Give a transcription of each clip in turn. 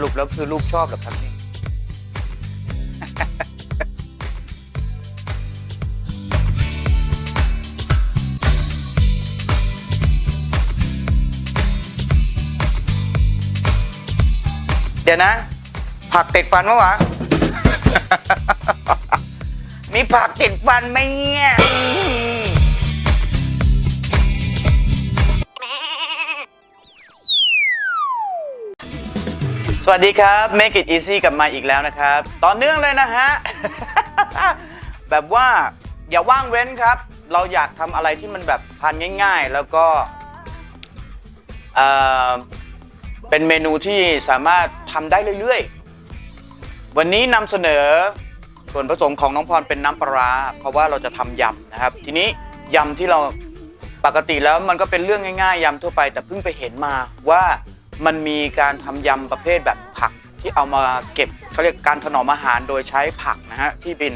รุปแล้วคือลูกชอบเหรอครับนี่ เดี๋ยวนะ ผักติดฟันมั้ยวะ มีผักติดฟันไหมเนี่ยสวัสดีครับ Make it easy กลับมาอีกแล้วนะครับต่อเนื่องเลยนะฮะ แบบว่าอย่าว่างเว้นครับเราอยากทำอะไรที่มันแบบทานง่ายๆแล้วก็เป็นเมนูที่สามารถทำได้เรื่อยๆวันนี้นำเสนอส่วนผสมของน้องพรเป็นน้ำปลาร้าเพราะว่าเราจะทำยำนะครับทีนี้ยำที่เราปกติแล้วมันก็เป็นเรื่องง่ายๆยำทั่วไปแต่เพิ่งไปเห็นมาว่ามันมีการทำยำประเภทแบบผักที่เอามาเก็บเขาเรียกการถนอมอาหารโดยใช้ผักนะฮะที่เป็น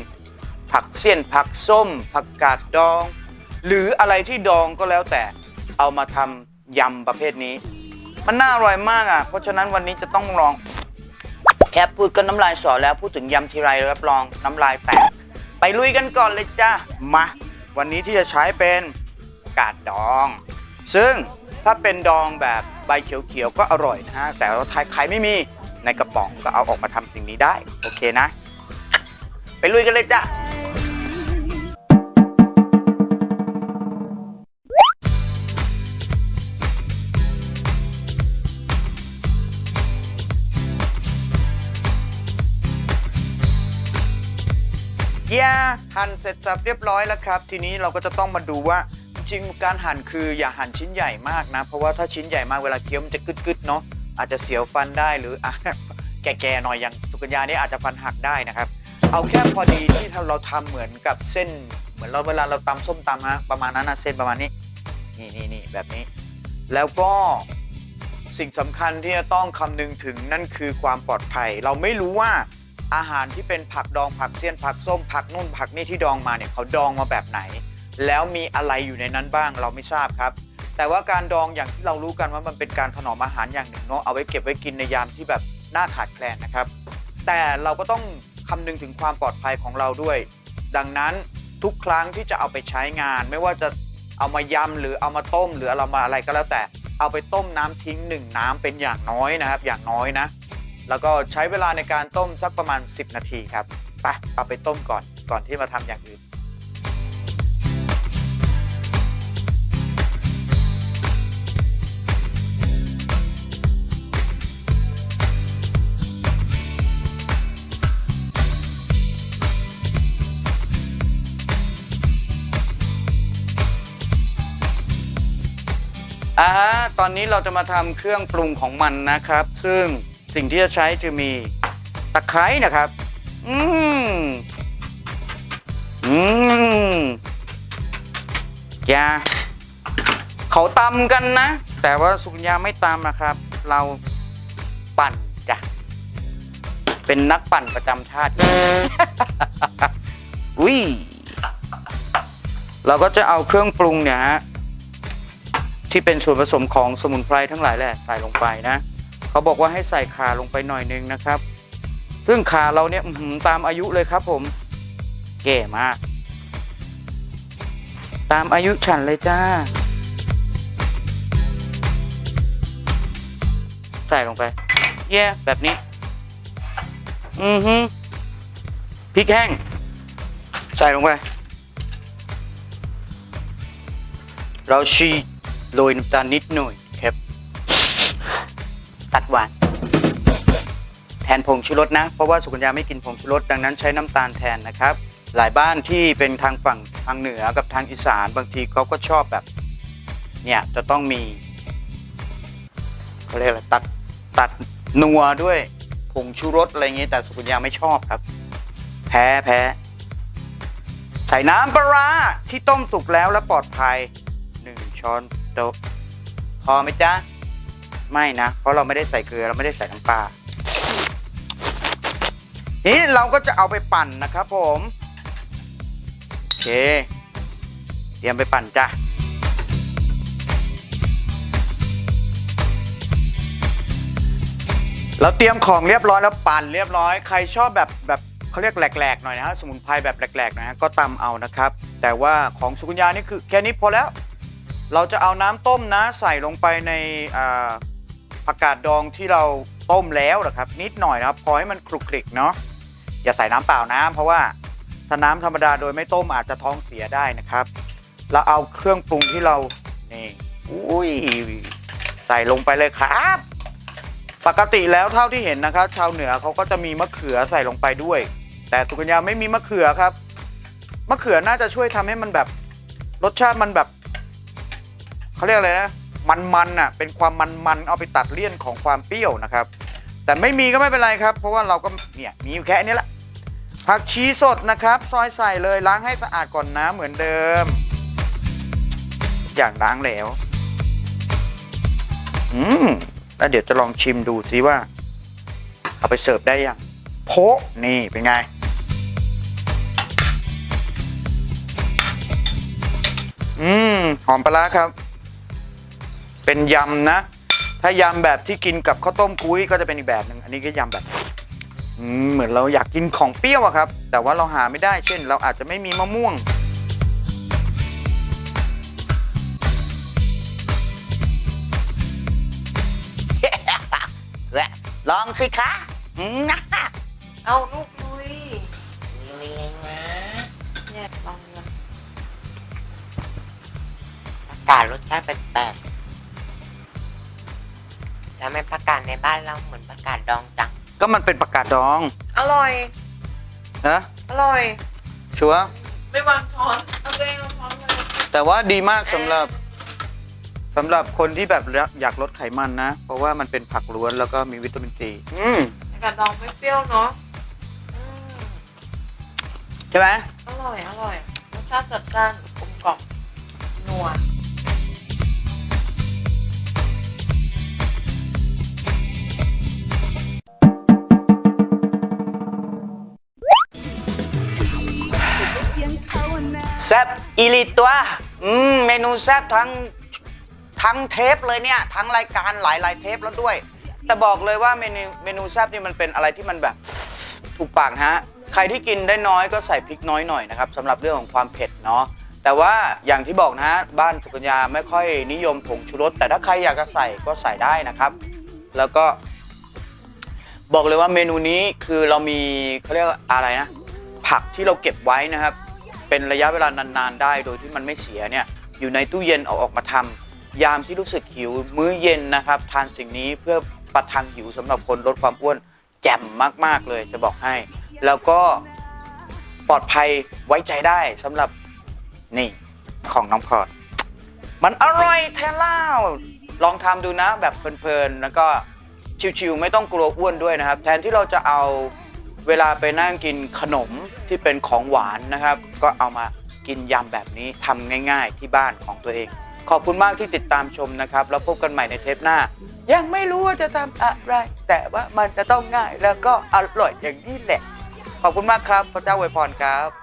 ผักเสี้ยนผักส้มผักกาดดองหรืออะไรที่ดองก็แล้วแต่เอามาทำยำประเภทนี้มันน่าอร่อยมากอ่ะเพราะฉะนั้นวันนี้จะต้องลองแค่พูดก็น้ำลายสอแล้วพูดถึงยำทีไรรับรองน้ำลายแตกไปลุยกันก่อนเลยจ้ามาวันนี้ที่จะใช้เป็นกาดดองซึ่งถ้าเป็นดองแบบใบเขียวๆก็อร่อยนะฮะแต่ว่าใครไม่มีในกระป๋องก็เอาออกมาทำสิ่งนี้ได้โอเคนะไปลุยกันเลยจ้าหั่นเสร็จสับเรียบร้อยแล้วครับทีนี้เราก็จะต้องมาดูว่าจริงการหั่นคืออย่าหั่นชิ้นใหญ่มากนะเพราะว่าถ้าชิ้นใหญ่มากเวลาเคี้ยวมันจะกึดๆเนาะอาจจะเสียวฟันได้หรือแก่ๆหน่อยอย่างสุกัญญานี่อาจจะฟันหักได้นะครับเอาแค่พอดีที่เราทำเหมือนกับเส้นเหมือนเราเวลาเราตำส้มตำฮะประมาณนั้นนะเส้นประมาณนี้นี่แบบนี้แล้วก็สิ่งสำคัญที่จะต้องคำนึงถึงนั่นคือความปลอดภัยเราไม่รู้ว่าอาหารที่เป็นผักดองผักเสี้ยนผักส้มผักนุ่นผักนี่ที่ดองมาเนี่ยเขาดองมาแบบไหนแล้วมีอะไรอยู่ในนั้นบ้างเราไม่ทราบครับแต่ว่าการดองอย่างที่เรารู้กันว่ามันเป็นการถนอมอาหารอย่างหนึ่งเนาะเอาไว้เก็บไว้กินในยามที่แบบน่าขาดแคลนนะครับแต่เราก็ต้องคำนึงถึงความปลอดภัยของเราด้วยดังนั้นทุกครั้งที่จะเอาไปใช้งานไม่ว่าจะเอามายำหรือเอามาต้มหรือเอามาอะไรก็แล้วแต่เอาไปต้มน้ำทิ้ง1น้ำเป็นอย่างน้อยนะครับอย่างน้อยนะแล้วก็ใช้เวลาในการต้มสักประมาณ10นาทีครับไปเอาไปต้มก่อนที่มาทำอย่างอื่นตอนนี้เราจะมาทำเครื่องปรุงของมันนะครับซึ่งสิ่งที่จะใช้จะมีตะไคร้นะครับอย่าเขาตำกันนะแต่ว่าสุกัญญาไม่ตำนะครับเราปั่นจ้ะเป็นนักปั่นประจำชาติ อุ้ยเราก็จะเอาเครื่องปรุงเนี่ยฮะที่เป็นส่วนผสมของสมุนไพรทั้งหลายแหละใส่ลงไปนะเขาบอกว่าให้ใส่ข่าลงไปหน่อยนึงนะครับซึ่งข่าเราเนี่ยตามอายุเลยครับผมแก่มากตามอายุฉันเลยจ้าใส่ลงไปแบบนี้พริกแห้งใส่ลงไปเราชีโรยน้ำตาลนิดหน่อยครับตัดหวานแทนผงชูรสนะเพราะว่าสุกัญญาไม่กินผงชูรสดังนั้นใช้น้ำตาลแทนนะครับหลายบ้านที่เป็นทางฝั่งทางเหนือกับทางอีสานบางทีเขาก็ชอบแบบเนี่ยจะต้องมีเขาเรียกอะไรตัดนัวด้วยผงชูรสอะไรอย่างงี้แต่สุกัญญาไม่ชอบครับแพ้ใส่น้ำปลาร้าที่ต้มสุกแล้วและปลอดภัย1 ช้อนโต๊ะพอไหมจ๊ะไม่นะเพราะเราไม่ได้ใส่เกลือเราไม่ได้ใส่น้ำปลานี่เราก็จะเอาไปปั่นนะครับผมโอเคเตรียมไปปั่นจ้ะ เราเตรียมของเรียบร้อยแล้วปั่นเรียบร้อยใครชอบแบบเขาเรียกแหลกๆหน่อยนะฮะสมุนไพรแบบแหลกๆนะฮะก็ตำเอานะครับแต่ว่าของสุกัญญานี่คือแค่นี้พอแล้วเราจะเอาน้ำต้มนะใส่ลงไปในผักกาดดองที่เราต้มแล้วนะครับนิดหน่อยนะครับพอให้มันคลุกคลิกเนาะอย่าใส่น้ำเปล่านะเพราะว่าถ้าน้ำธรรมดาโดยไม่ต้มอาจจะท้องเสียได้นะครับเราเอาเครื่องปรุงที่เรานี่อุ้ยใส่ลงไปเลยครับปกติแล้วเท่าที่เห็นนะครับชาวเหนือเขาก็จะมีมะเขือใส่ลงไปด้วยแต่สุกัญญาไม่มีมะเขือครับมะเขือน่าจะช่วยทำให้มันแบบรสชาติมันแบบเขาเรียกอะไรนะมันอ่ะเป็นความมันเอาไปตัดเลี่ยนของความเปรี้ยวนะครับแต่ไม่มีก็ไม่เป็นไรครับเพราะว่าเราก็เนี่ยมีอยู่แค่นี้แหละผักชีสดนะครับซอยใส่เลยล้างให้สะอาดก่อนนะเหมือนเดิมอย่างล้างแล้วแล้วเดี๋ยวจะลองชิมดูซิว่าเอาไปเสิร์ฟได้ยังโพะนี่เป็นไงหอมปลาร้าครับเป็นยำนะถ้ายำแบบที่กินกับข้าวต้มกุ้ยก็จะเป็นอีกแบบหนึ่งอันนี้ก็ยำแบบเหมือนเราอยากกินของเปรี้ยวอะครับแต่ว่าเราหาไม่ได้เช่นเราอาจจะไม่มีมะม่วงลองสิคะเอาลูกลุยลุยนะเนี่ยลองเลยผักกาดรสชาติแปลกๆทำไมผักกาดในบ้านเราเหมือนผักกาดดองจังก็มันเป็นผักกาดดองอร่อยนะอร่อยชัวร์ไม่วางช้อนเอาตัวเองเอาช้อนเลยแต่ว่าดีมากสำหรับคนที่แบบอยากลดไขมันนะเพราะว่ามันเป็นผักล้วนแล้วก็มีวิตามินซีผักกาดดองไม่เปรี้ยวเนาะใช่ไหมอร่อยรสชาติจัดจ้านกลมกล่อมนัวแซ่บอีลิตตัวเมนูแซ่บทั้งเทปเลยเนี่ยทั้งรายการหลายเทปแล้วด้วยแต่บอกเลยว่าเมนูแซ่บนี่มันเป็นอะไรที่มันแบบถูกปากฮะใครที่กินได้น้อยก็ใส่พริกน้อยหน่อยนะครับสำหรับเรื่องของความเผ็ดเนาะแต่ว่าอย่างที่บอกนะฮะบ้านสุกัญญาไม่ค่อยนิยมผงชูรสแต่ถ้าใครอยากจะใส่ก็ใส่ได้นะครับแล้วก็บอกเลยว่าเมนูนี้คือเรามีเขาเรียกอะไรนะผักที่เราเก็บไว้นะครับเป็นระยะเวลานานๆได้โดยที่มันไม่เสียเนี่ยอยู่ในตู้เย็นเอาออกมาทำยามที่รู้สึกหิวมื้อเย็นนะครับทานสิ่งนี้เพื่อประทังหิวสำหรับคนลดความอ้วนแจ่มมากๆเลยจะบอกให้แล้วก็ปลอดภัยไว้ใจได้สำหรับนี่ของน้องพอร์ตมันอร่อยแท้เล่าลองทำดูนะแบบเพลินๆแล้วก็ชิวๆไม่ต้องกลัวอ้วนด้วยนะครับแทนที่เราจะเอาเวลาไปนั่งกินขนมที่เป็นของหวานนะครับก็เอามากินยำแบบนี้ทำง่ายๆที่บ้านของตัวเองขอบคุณมากที่ติดตามชมนะครับแล้วพบกันใหม่ในเทปหน้ายังไม่รู้ว่าจะทำอะไรแต่ว่ามันจะต้องง่ายแล้วก็อร่อยอย่างนี้แหละขอบคุณมากครับพระเจ้าอวยพรครับ